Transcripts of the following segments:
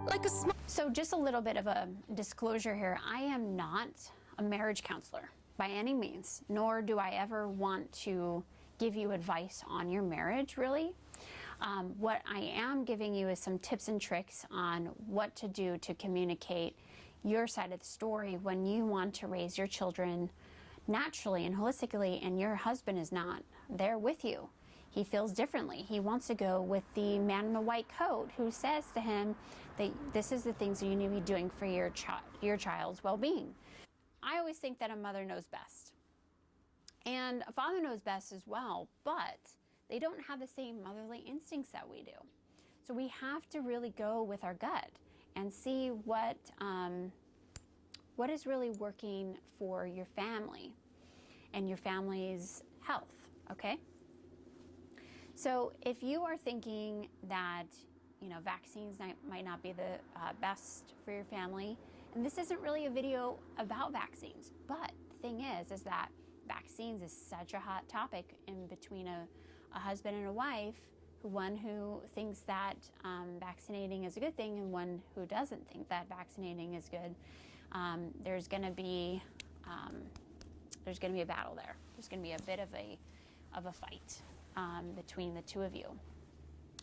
like a small. So just a little bit of a disclosure here. I am not a marriage counselor by any means, nor do I ever want to give you advice on your marriage, really. What I am giving you is some tips and tricks on what to do to communicate your side of the story when you want to raise your children naturally and holistically, and your husband is not there with you. He feels differently. He wants to go with the man in the white coat who says to him that this is the things that you need to be doing for your child's well-being. I always think that a mother knows best. And a father knows best as well, but they don't have the same motherly instincts that we do. So we have to really go with our gut and see what is really working for your family and your family's health, okay? So if you are thinking that, vaccines might not be the best for your family, and this isn't really a video about vaccines, but the thing is that vaccines is such a hot topic in between a husband and a wife, one who thinks that vaccinating is a good thing and one who doesn't think that vaccinating is good. There's going to be a battle there. There's going to be a bit of a fight between the two of you.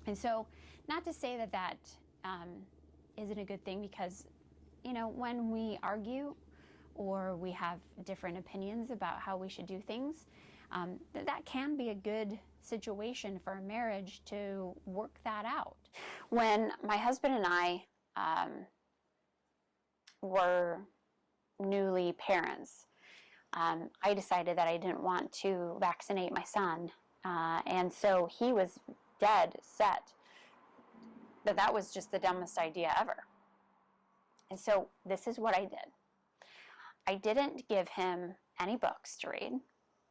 And so, not to say that isn't a good thing, because when we argue or we have different opinions about how we should do things, that can be a good situation for a marriage to work that out. When my husband and I were newly parents, I decided that I didn't want to vaccinate my son, and so he was dead set that was just the dumbest idea ever. And so this is what I did. I didn't give him any books to read,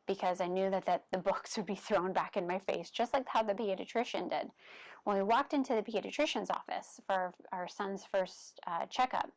because I knew that the books would be thrown back in my face, just like how the pediatrician did. When we walked into the pediatrician's office for our son's first checkup,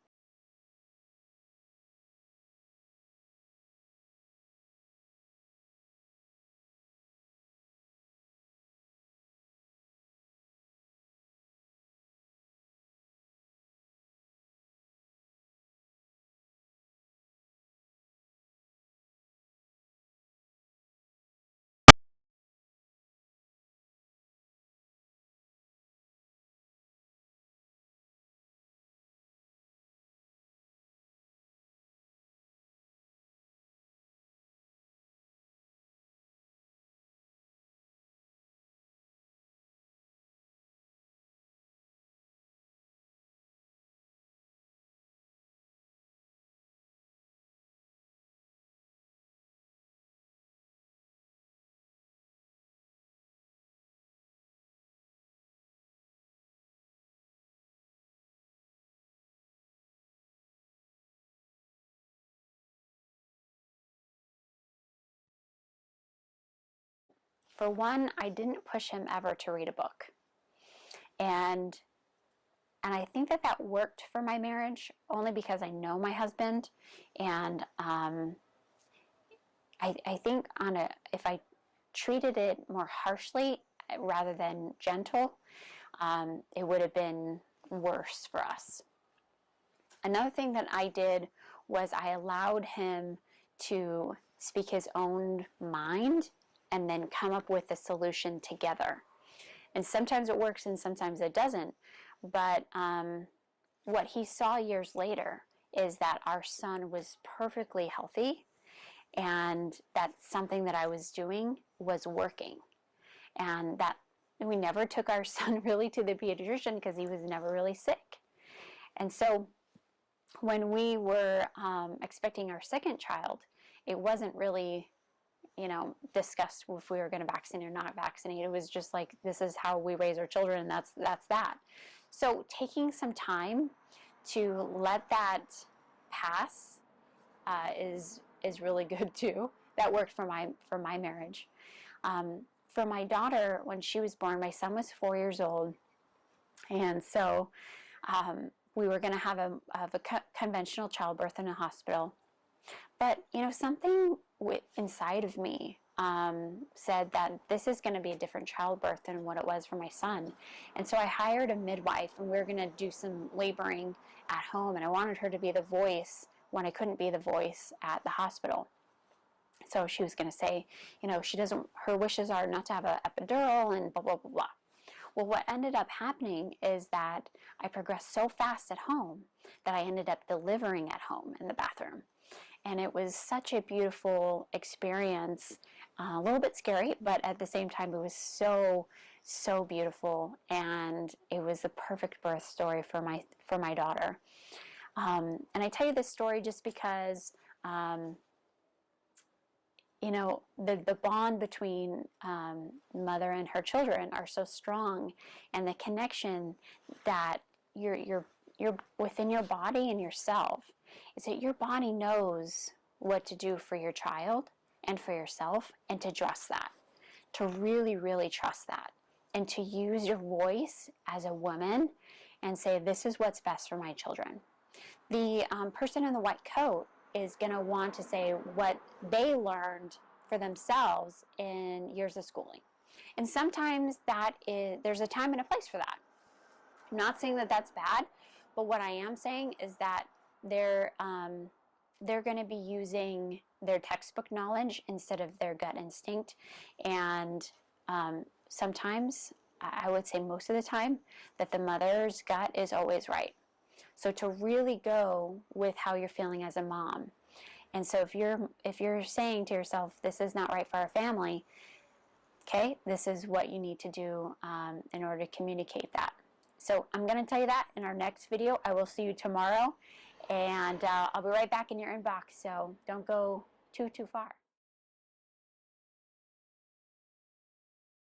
for one, I didn't push him ever to read a book. And I think that worked for my marriage, only because I know my husband, and I think if I treated it more harshly rather than gentle, it would have been worse for us. Another thing that I did was I allowed him to speak his own mind and then come up with a solution together. And sometimes it works and sometimes it doesn't. But what he saw years later is that our son was perfectly healthy, and that something that I was doing was working. And that we never took our son really to the pediatrician because he was never really sick. And so when we were expecting our second child, it wasn't really discussed if we were going to vaccinate or not vaccinate. It was just like, this is how we raise our children, and that's that. So taking some time to let that pass is really good too. That worked for my marriage. For my daughter, when she was born, my son was 4 years old, and so we were going to have a conventional childbirth in a hospital. But something inside of me said that this is going to be a different childbirth than what it was for my son. And so I hired a midwife, and we were going to do some laboring at home, and I wanted her to be the voice when I couldn't be the voice at the hospital. So she was going to say, her wishes are not to have an epidural and blah, blah, blah, blah. Well, what ended up happening is that I progressed so fast at home that I ended up delivering at home in the bathroom. And it was such a beautiful experience, a little bit scary, but at the same time, it was so, so beautiful. And it was the perfect birth story for my daughter. And I tell you this story just because, the bond between mother and her children are so strong, and the connection that you're within your body and yourself is that your body knows what to do for your child and for yourself, and to trust that, to really, really trust that, and to use your voice as a woman and say, this is what's best for my children. The person in the white coat is going to want to say what they learned for themselves in years of schooling. And sometimes there's a time and a place for that. I'm not saying that that's bad, but what I am saying is that they're going to be using their textbook knowledge instead of their gut instinct. And sometimes, I would say most of the time, that the mother's gut is always right. So to really go with how you're feeling as a mom. And so if you're saying to yourself, this is not right for our family, okay, this is what you need to do in order to communicate that. So I'm going to tell you that in our next video. I will see you tomorrow, and I'll be right back in your inbox, so don't go too far.